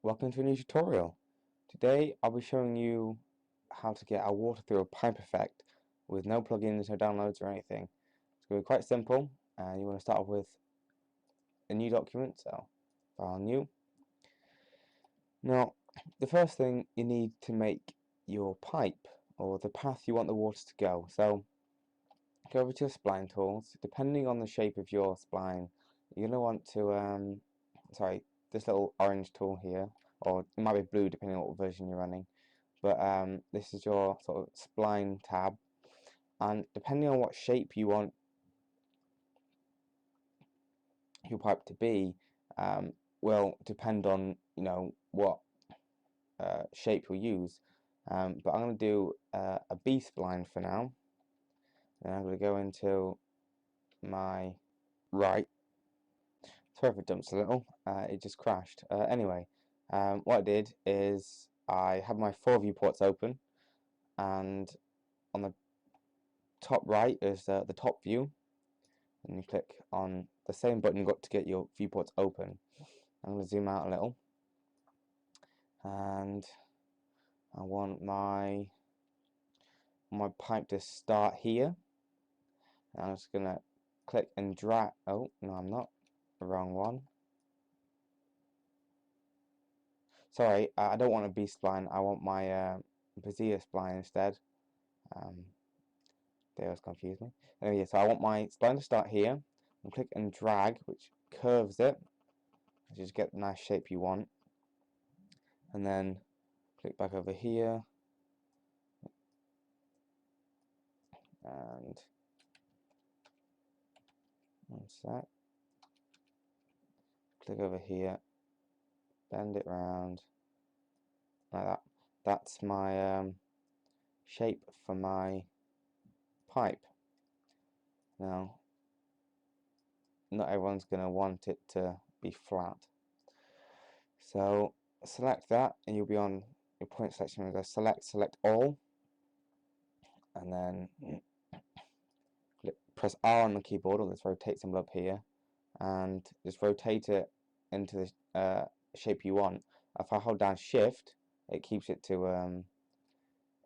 Welcome to a new tutorial. Today I'll be showing you how to get a water through a pipe effect with no plugins, no downloads or anything. It's going to be quite simple, and you want to start off with a new document, so file new. Now the first thing, you need to make your pipe or the path you want the water to go. So go over to your spline tools. Depending on the shape of your spline, you're going to want to this little orange tool here, or it might be blue depending on what version you're running, but this is your sort of spline tab, and depending on what shape you want your pipe to be, will depend on what shape you'll use. But I'm going to do a B spline for now, and I'm going to go into my right. Sorry if it dumps a little, it just crashed. Anyway, what I did is I had my 4 viewports open, and on the top right is the top view, and you click on the same button you got to get your viewports open. I'm going to zoom out a little, and I want my pipe to start here. And I'm just going to click and drag. Oh no, I'm not. Wrong one. Sorry, I don't want a B spline. I want my Bezier spline instead. They always confuse me. Anyway, so I want my spline to start here, and click and drag, which curves it. You just get the nice shape you want, and then click back over here, and one sec. Click over here, bend it round like that. That's my shape for my pipe. Now, not everyone's going to want it to be flat, so select that, and you'll be on your point selection. We'll go select all, and then press R on the keyboard, or this rotate symbol up here, and just rotate it into the shape you want. If I hold down Shift, it keeps it to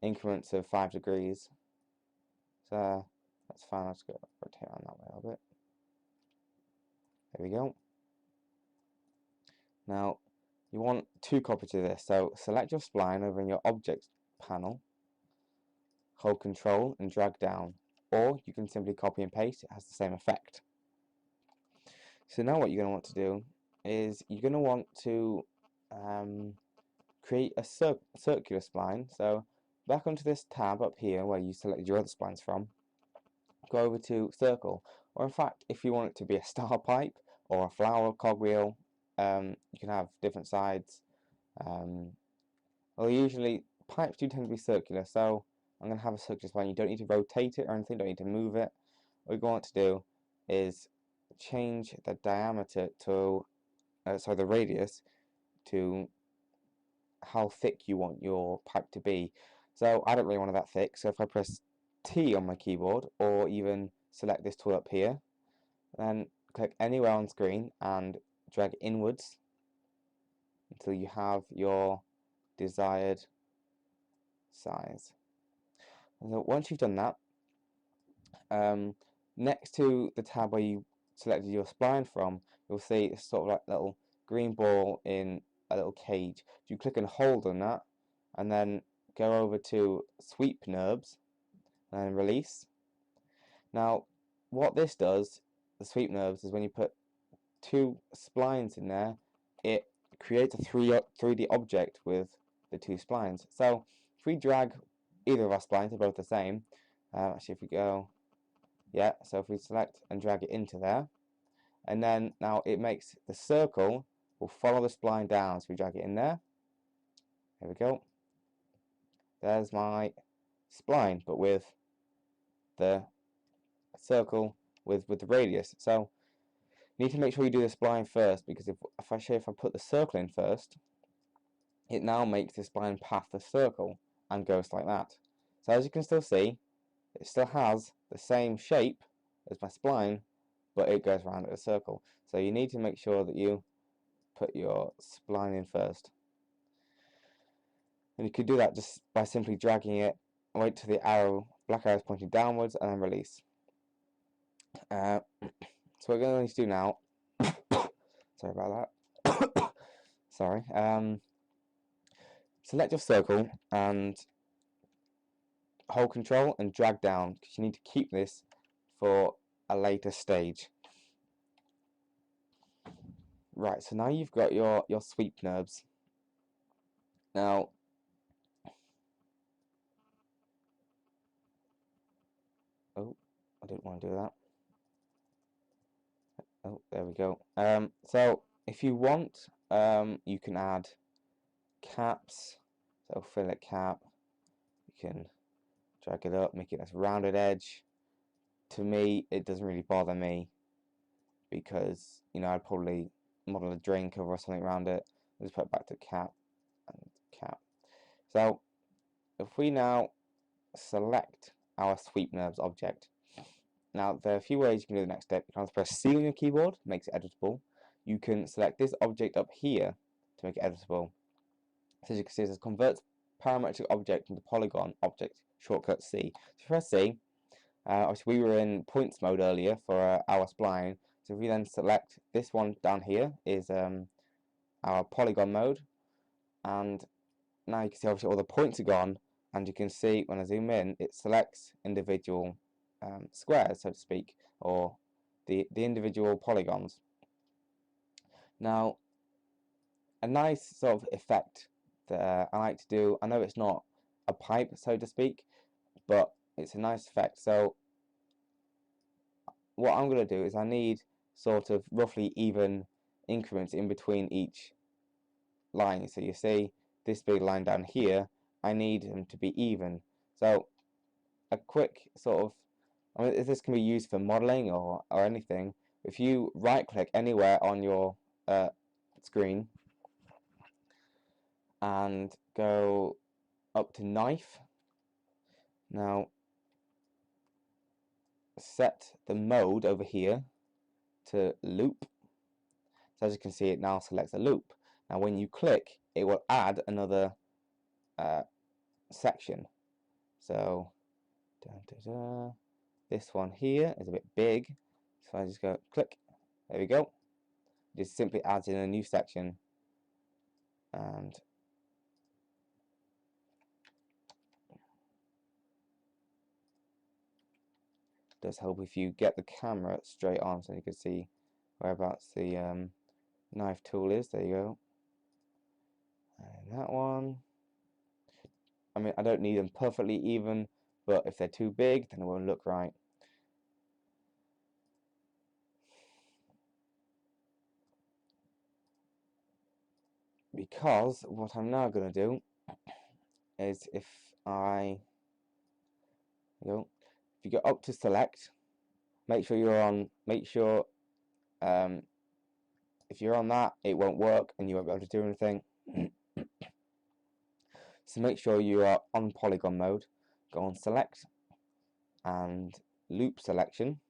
increments of 5 degrees. So that's fine. Let's go rotate on that way a little bit. There we go. Now you want 2 copies of this, so select your spline over in your object panel, hold Control and drag down, or you can simply copy and paste. It has the same effect. So now what you're going to want to do is you're going to want to create a circular spline. So back onto this tab up here where you selected your other splines from, go over to circle, or in fact if you want it to be a star pipe or a flower cogwheel, you can have different sides. Well, usually pipes do tend to be circular, so I'm going to have a circular spline. You don't need to rotate it or anything, don't need to move it. What you want to do is change the diameter to the radius to how thick you want your pipe to be. So I don't really want it that thick, so if I press T on my keyboard, or even select this tool up here, then click anywhere on screen and drag inwards until you have your desired size. And so once you've done that, next to the tab where you selected your spline from, you'll see it's sort of like a little green ball in a little cage. If you click and hold on that, and then go over to sweep Nurbs and release. Now what this does, the sweep Nurbs, is when you put 2 splines in there, it creates a 3D object with the 2 splines. So if we drag either of our splines, they're both the same. Actually, if we go, yeah, so if we select and drag it into there, and then now it makes the circle will follow the spline down. So we drag it in there. There we go. There's my spline, but with the circle with the radius. So you need to make sure you do the spline first, because if I put the circle in first, it now makes the spline path the circle and goes like that. So as you can still see, it still has the same shape as my spline, but it goes around at a circle. So you need to make sure that you put your spline in first. And you can do that just by simply dragging it, wait till the black arrow is pointing downwards, and then release. So what we're going to do now, sorry about that, sorry, select your circle and hold control and drag down, because you need to keep this for a later stage. Right, so now you've got your sweep Nurbs. Now, oh, I didn't want to do that. Oh, there we go. So if you want, you can add caps. So fillet cap, you can drag it up, make it a rounded edge. To me, it doesn't really bother me, because, you know, I'd probably model a drain cover or something around it. I'll just put it back to cap and cap. So if we now select our sweep Nurbs object, now there are a few ways you can do the next step. You can either press C on your keyboard, makes it editable. You can select this object up here to make it editable. So as you can see, it says converts parametric object into polygon object, shortcut C. So press C. Obviously we were in points mode earlier for our spline, so if we then select this one down here is our polygon mode, and now you can see obviously all the points are gone, and you can see when I zoom in it selects individual squares, so to speak, or the individual polygons. Now a nice sort of effect that I like to do, I know it's not a pipe, so to speak, but it's a nice effect. So what I'm going to do is I need sort of roughly even increments in between each line. So you see this big line down here, I need them to be even. So a quick sort of, I mean, this can be used for modeling or anything. If you right click anywhere on your screen and go up to knife, now set the mode over here to loop. So as you can see, it now selects a loop. Now when you click, it will add another section. So this one here is a bit big, so I just go click, there we go. Just simply adds in a new section, and does help if you get the camera straight on so you can see whereabouts the knife tool is. There you go. And that one, I mean, I don't need them perfectly even, but if they're too big then it won't look right. Because what I'm now going to do is if you go up to select, make sure you're on, if you're on that, it won't work and you won't be able to do anything. So make sure you are on polygon mode, go on select and loop selection.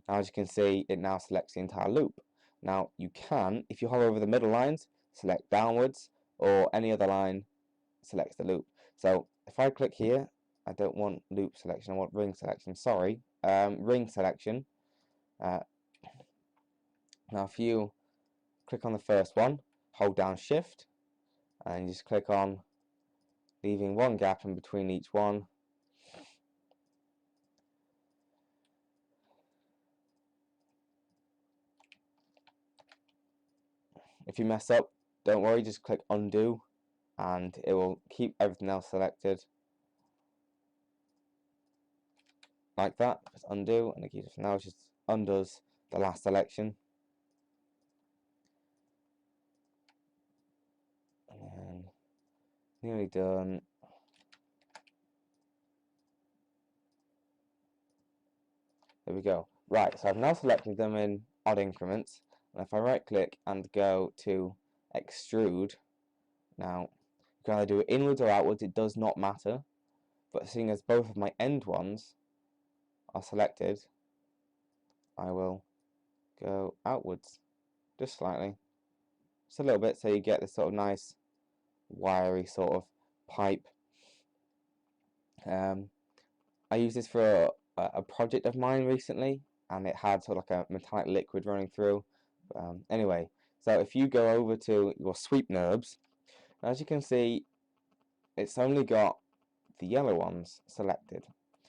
Now as you can see, it now selects the entire loop. Now you can, if you hover over the middle lines, select downwards, or any other line selects the loop. So if I click here, I don't want loop selection, I want ring selection, sorry, ring selection. Now if you click on the first one, hold down shift, and just click on leaving one gap in between each one. If you mess up, don't worry, just click undo and it will keep everything else selected like that. Press undo and it keeps, now it just undoes the last selection. And nearly done. There we go. Right, so I've now selected them in odd increments, and if I right click and go to extrude, now you can either do it inwards or outwards, it does not matter, but seeing as both of my end ones are selected, I will go outwards just slightly, just a little bit, so you get this sort of nice wiry sort of pipe. I used this for a project of mine recently, and it had sort of like a metallic liquid running through. Anyway, so if you go over to your sweep Nurbs, as you can see, it's only got the yellow ones selected.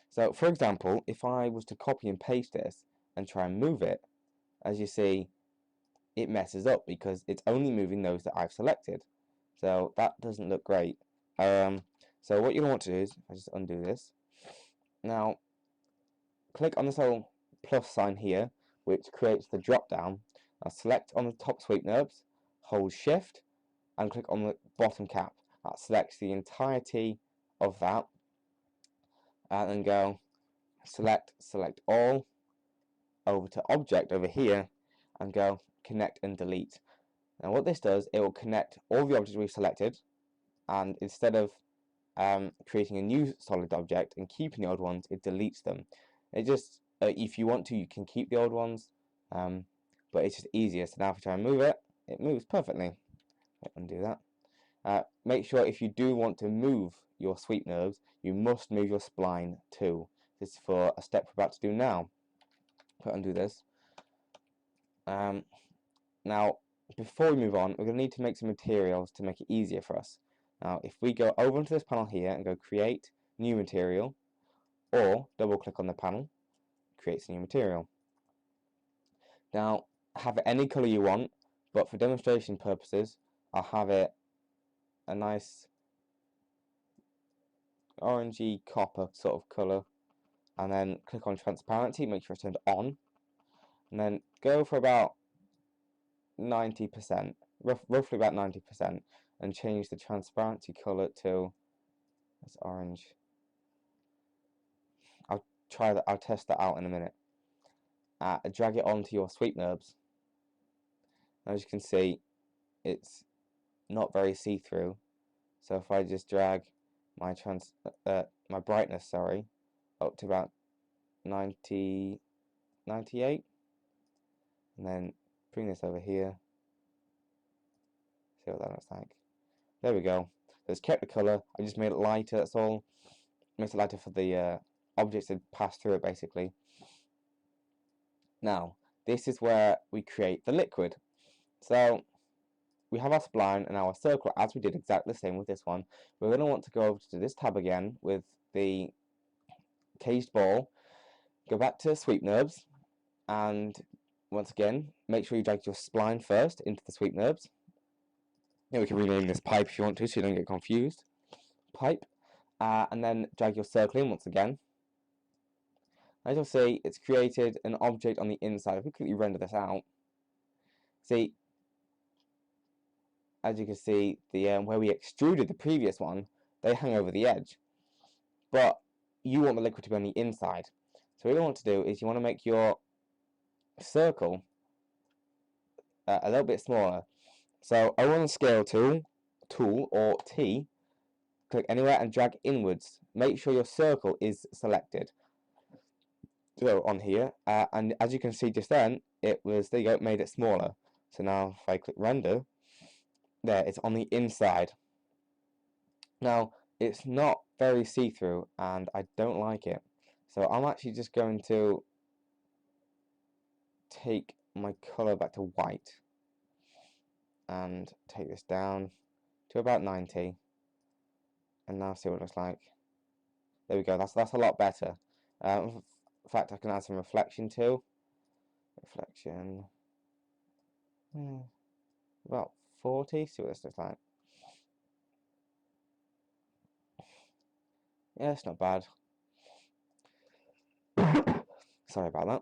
So for example, if I was to copy and paste this and try and move it, as you see, it messes up because it's only moving those that I've selected. So that doesn't look great. So what you want to do is, I just undo this. Now, click on this little plus sign here, which creates the drop down. Now select on the top sweep Nurbs, hold shift, and click on the bottom cap. That selects the entirety of that. And then go select all, over to object over here, and go connect and delete. Now what this does, it will connect all the objects we've selected, and instead of creating a new solid object and keeping the old ones, it deletes them. It just, if you want to, you can keep the old ones, but it's just easier. So now if I try and move it, it moves perfectly. Undo that. Make sure if you do want to move your sweep Nurbs, you must move your spline too. This is for a step we're about to do now. Undo this. Now, before we move on, we're going to need to make some materials to make it easier for us. Now, if we go over into this panel here and go create new material, or double click on the panel, creates a new material. Now, have it any color you want, but for demonstration purposes, I'll have it a nice orangey copper sort of color, and then click on transparency, make sure it's turned on, and then go for about 90%, roughly about 90%, and change the transparency color to this orange. I'll test that out in a minute. Drag it onto your sweep Nurbs. As you can see, it's not very see-through. So if I just drag my my brightness, sorry, up to about 98, and then bring this over here. See what that looks like. There we go. So it's kept the color. I just made it lighter. That's all. Makes it lighter for the objects to pass through it, basically. Now, this is where we create the liquid. So we have our spline and our circle, as we did exactly the same with this one. We're going to want to go over to this tab again with the caged ball. Go back to sweep Nurbs, and once again, make sure you drag your spline first into the sweep Nurbs. Now we can rename this pipe if you want to, so you don't get confused. Pipe, and then drag your circle in once again. As you'll see, it's created an object on the inside. If we quickly render this out, see, as you can see, the where we extruded the previous one, they hang over the edge. But you want the liquid to be on the inside. So what you want to do is you want to make your circle a little bit smaller. So over on the scale tool or T, click anywhere and drag inwards. Make sure your circle is selected. So on here, and as you can see just then, it was, there you go, it made it smaller. So now if I click render, there, it's on the inside. Now, it's not very see-through, and I don't like it. So I'm actually just going to take my color back to white and take this down to about 90, and now see what it looks like. There we go. That's a lot better. In fact, I can add some reflection too. Reflection, about 40. See what this looks like. Yeah, it's not bad. Sorry about that.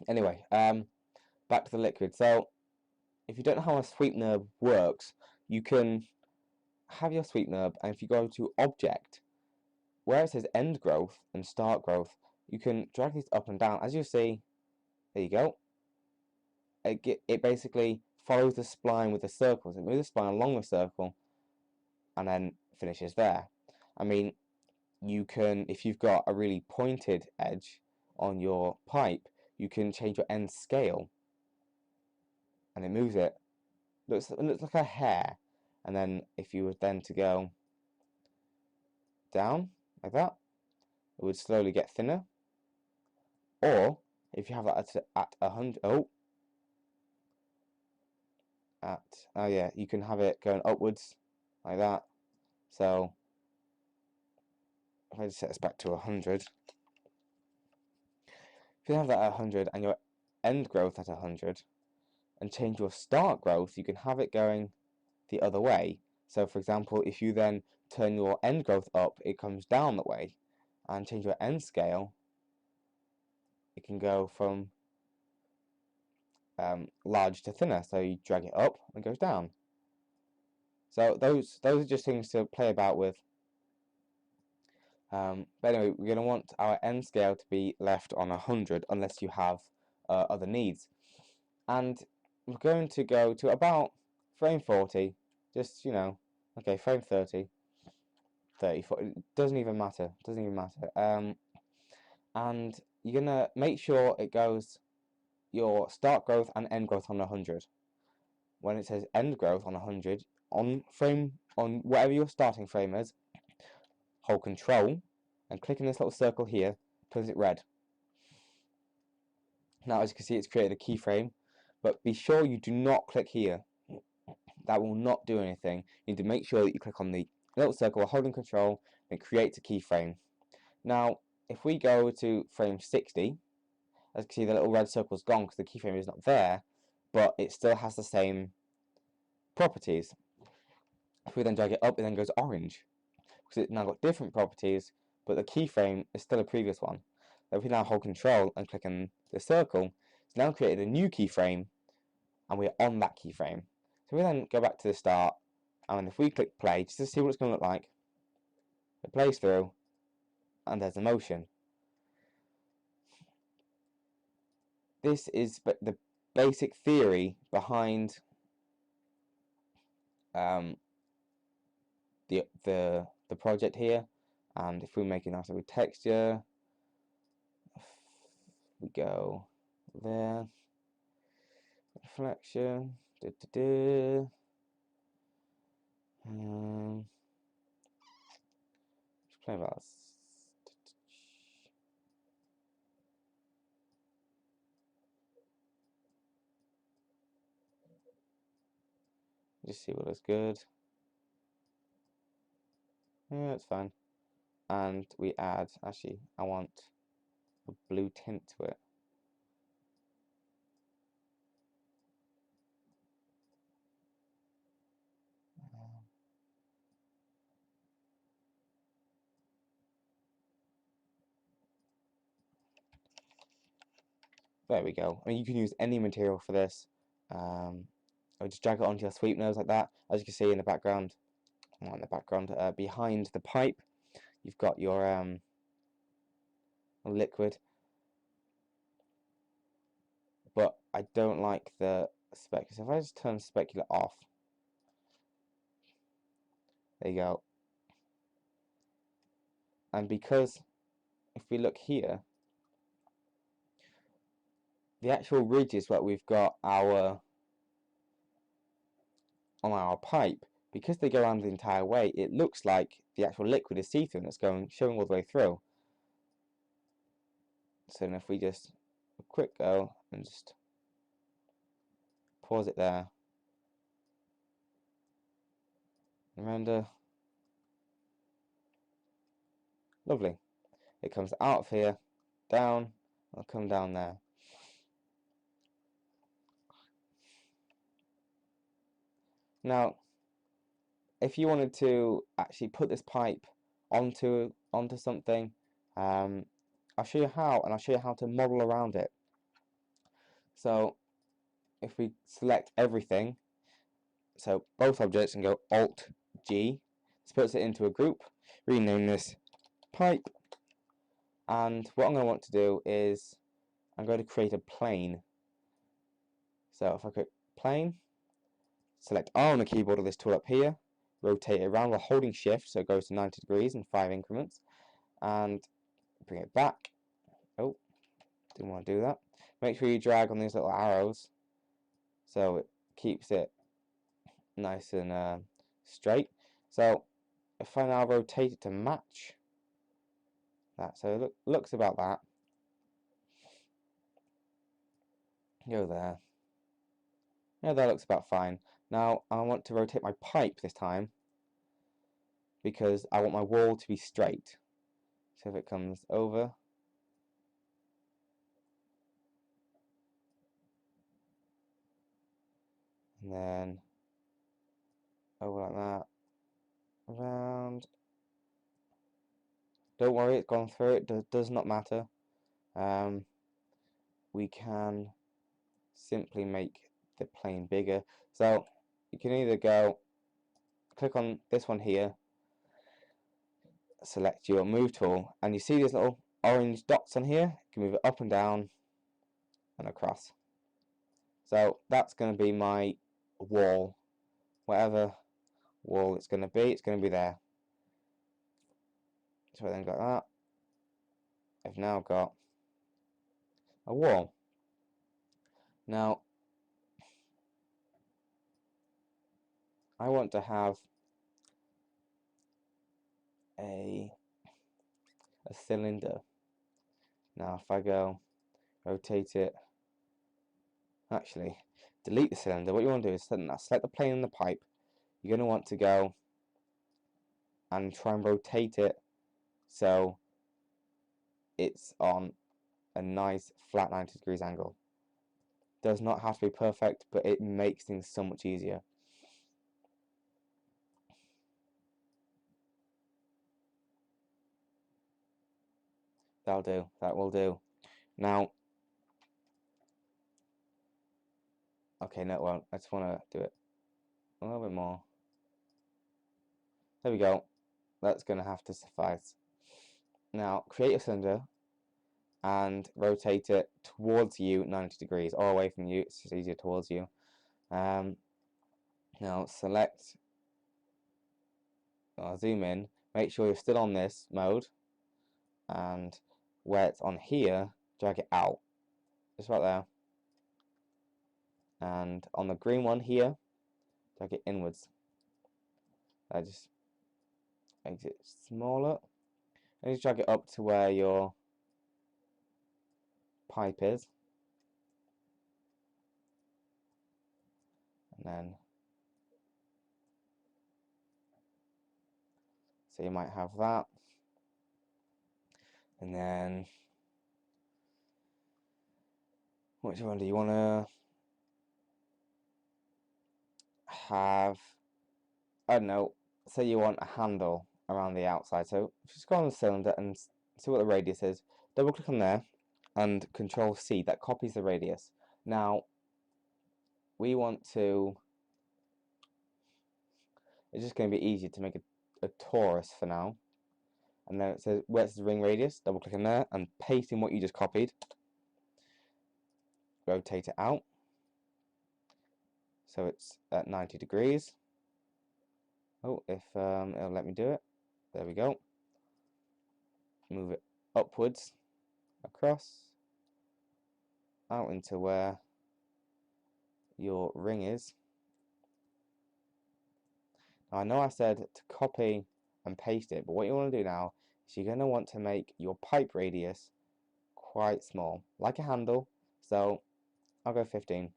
Anyway, back to the liquid. So, if you don't know how a sweep Nurb works, you can have your sweep Nurb, and if you go to Object, where it says End Growth and Start Growth, you can drag these up and down. As you see, there you go. It basically follows the spline with the circles. It moves the spline along the circle, and then finishes there. I mean, you can, if you've got a really pointed edge on your pipe, you can change your end scale, and it moves it. Looks like a hair. And then if you were then to go down like that, it would slowly get thinner. Or if you have that at 100, oh yeah, you can have it going upwards like that. So if I just set this back to 100, if you have that at 100 and your end growth at 100, and change your start growth, you can have it going the other way. So for example, if you then turn your end growth up, it comes down that way, and change your end scale, it can go from large to thinner. So you drag it up and it goes down. So those are just things to play about with. But anyway, we're going to want our end scale to be left on 100 unless you have other needs. And we're going to go to about frame 40, just, you know, okay, frame 30, 40, it doesn't even matter, and you're going to make sure it goes your start growth and end growth on 100. When it says end growth on 100, on whatever your starting frame is, hold Control and click in this little circle here, turns it red. Now as you can see, it's created a keyframe, but be sure you do not click here. That will not do anything. You need to make sure that you click on the little circle while holding Control and it creates a keyframe. Now if we go to frame 60, as you can see, the little red circle's gone because the keyframe is not there, but it still has the same properties. If we then drag it up, it then goes orange because it's now got different properties, but the keyframe is still a previous one. So if we now hold Control and click on the circle, it's now created a new keyframe, and we're on that keyframe. So we then go back to the start, and if we click play, just to see what it's going to look like, it plays through, and there's a motion. This is the basic theory behind the project here. And if we make it nice with texture, we go there, reflection, just play about just see what looks good. Yeah, it's fine. And we add, actually, I want a blue tint to it. There we go. I mean, you can use any material for this. Or just drag it onto your sweep nose like that. As you can see in the background, not in the background, behind the pipe, you've got your liquid. But I don't like the spec. So if I just turn specular off, there you go. And because if we look here, the actual ridges where we've got our on our pipe, because they go around the entire way, it looks like the actual liquid is see-through and it's showing all the way through. So if we just a quick go and just pause it there, render, lovely. It comes out of here, down, I'll come down there. Now, if you wanted to actually put this pipe onto something, I'll show you how, and I'll show you how to model around it. So if we select everything, so both objects, and go Alt G, this puts it into a group, rename this pipe, and what I'm going to want to do is I'm going to create a plane. So if I click plane, select R on the keyboard of this tool up here, rotate it around while holding shift so it goes to 90 degrees in 5 increments, and bring it back. Oh, didn't want to do that. Make sure you drag on these little arrows so it keeps it nice and straight. So if I now rotate it to match that, so it looks about that. Go there. Yeah, that looks about fine. Now I want to rotate my pipe this time because I want my wall to be straight. So if it comes over, and then over like that, around. Don't worry, it's gone through. It does not matter. We can simply make the plane bigger. So you can either go click on this one here, select your move tool, and you see these little orange dots on here. You can move it up and down and across. So that's going to be my wall. Whatever wall it's going to be there. So then got that. I've now got a wall. Now I want to have a cylinder. Now if I go rotate it, actually delete the cylinder, what you want to do is select the plane and the pipe. You're going to want to go and try and rotate it so it's on a nice flat 90 degrees angle. Does not have to be perfect, but it makes things so much easier. That'll do. That will do. Now, okay, no, it won't. I just want to do it a little bit more. There we go. That's going to have to suffice. Now, create a cylinder and rotate it towards you 90 degrees, or away from you. It's just easier towards you. Now, select, or zoom in. Make sure you're still on this mode, and where it's on here, drag it out. Just about there. And on the green one here, drag it inwards. I just makes it smaller. And just drag it up to where your pipe is. And then, so you might have that. And then, which one do you want to have? I don't know, say you want a handle around the outside. So just go on the cylinder and see what the radius is. Double click on there and Control C, that copies the radius. Now, we want to, it's just going to be easier to make a torus for now. And then it says where it says ring radius, double click in there and paste in what you just copied. Rotate it out so it's at 90 degrees. Oh, if it'll let me do it. There we go. Move it upwards, across, out into where your ring is. Now I know I said to copy and paste it, but what you want to do now is you're going to want to make your pipe radius quite small, like a handle. So I'll go 15.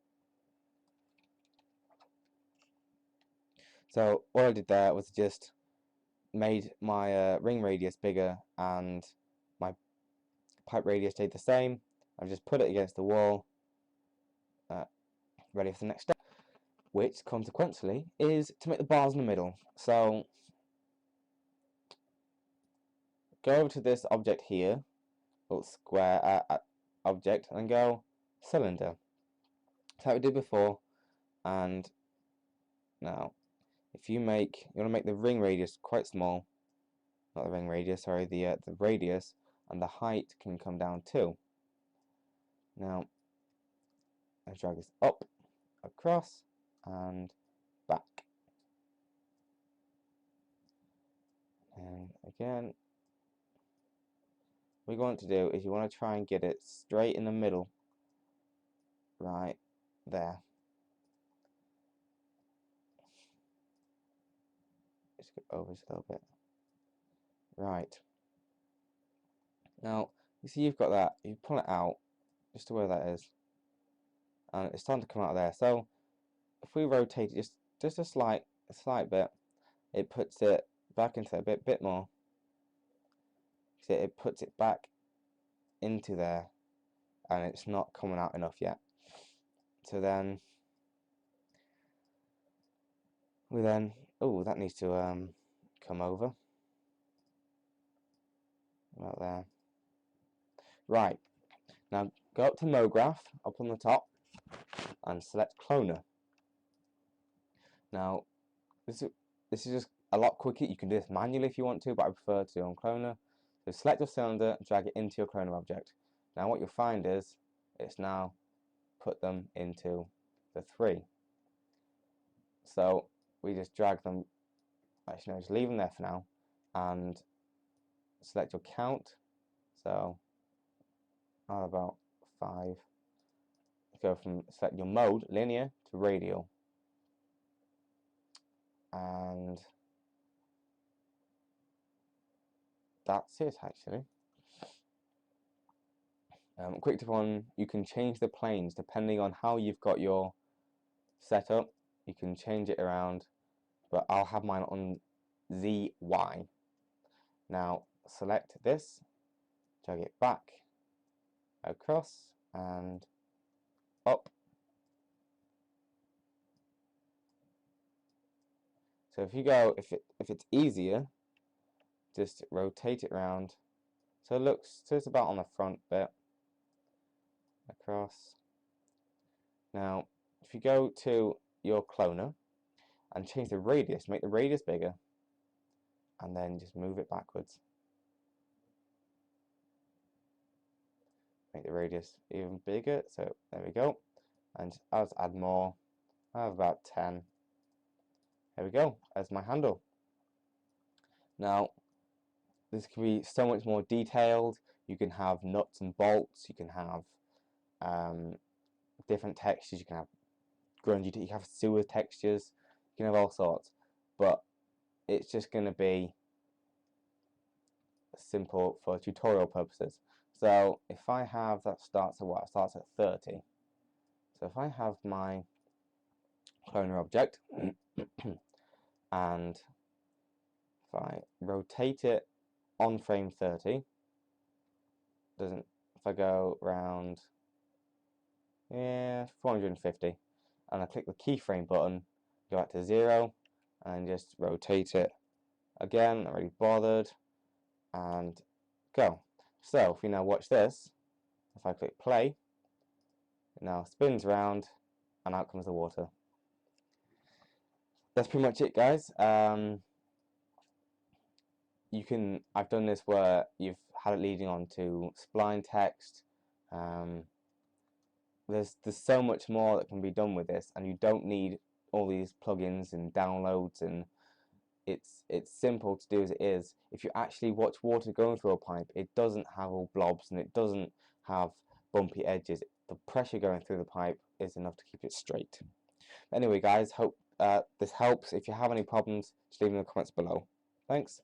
So what I did there was just made my ring radius bigger and my pipe radius stayed the same. I've just put it against the wall, ready for the next step, which consequently is to make the bars in the middle. So go over to this object here, little square object, and go cylinder. That's how we did before. And now, if you want to make the ring radius quite small, not the ring radius, sorry, the radius, and the height can come down too. Now, I drag this up, across, and back. And again, what you want to do is you want to try and get it straight in the middle, right there. just go over just a little bit. Right. Now, you see you've got that, you pull it out, just to where that is. And it's starting to come out of there. So, if we rotate it just a slight bit, it puts it back into a bit more. See, it puts it back into there, and it's not coming out enough yet. So then, oh, that needs to come over. About there. Right. Now go up to MoGraph up on the top and select Cloner. Now this is just a lot quicker. You can do this manually if you want to, but I prefer to do it on Cloner. So select your cylinder, drag it into your Cloner object. Now what you'll find is it's now put them into the 3. So we just drag them, actually no, just leave them there for now, and select your count. So how about 5? Go from select your mode, linear, to radial. And that's it actually. Quick tip on, you can change the planes depending on how you've got your setup. You can change it around, but I'll have mine on ZY. Now select this, drag it back, across, and up. So if you go, if it's easier, just rotate it around so it looks just about on the front bit, across. Now if you go to your cloner and change the radius, make the radius bigger, and then just move it backwards. Make the radius even bigger, so there we go. And I'll add more. I have about 10. There we go, as my handle. Now this can be so much more detailed. You can have nuts and bolts, you can have different textures, you can have grungy, you can have sewer textures, you can have all sorts, but it's just going to be simple for tutorial purposes. So if I have, that starts at what? It starts at 30. So if I have my cloner object and if I rotate it on frame 30, if I go around 450 and I click the keyframe button, go back to 0 and just rotate it again, not really bothered, and go. So if we now watch this, if I click play, it now spins around and out comes the water. That's pretty much it, guys. I've done this where you've had it leading on to spline text. There's so much more that can be done with this, and you don't need all these plugins and downloads, and it's simple to do as it is. If you actually watch water going through a pipe, it doesn't have all blobs and it doesn't have bumpy edges. The pressure going through the pipe is enough to keep it straight. Anyway, guys, hope this helps. If you have any problems, just leave them in the comments below. Thanks.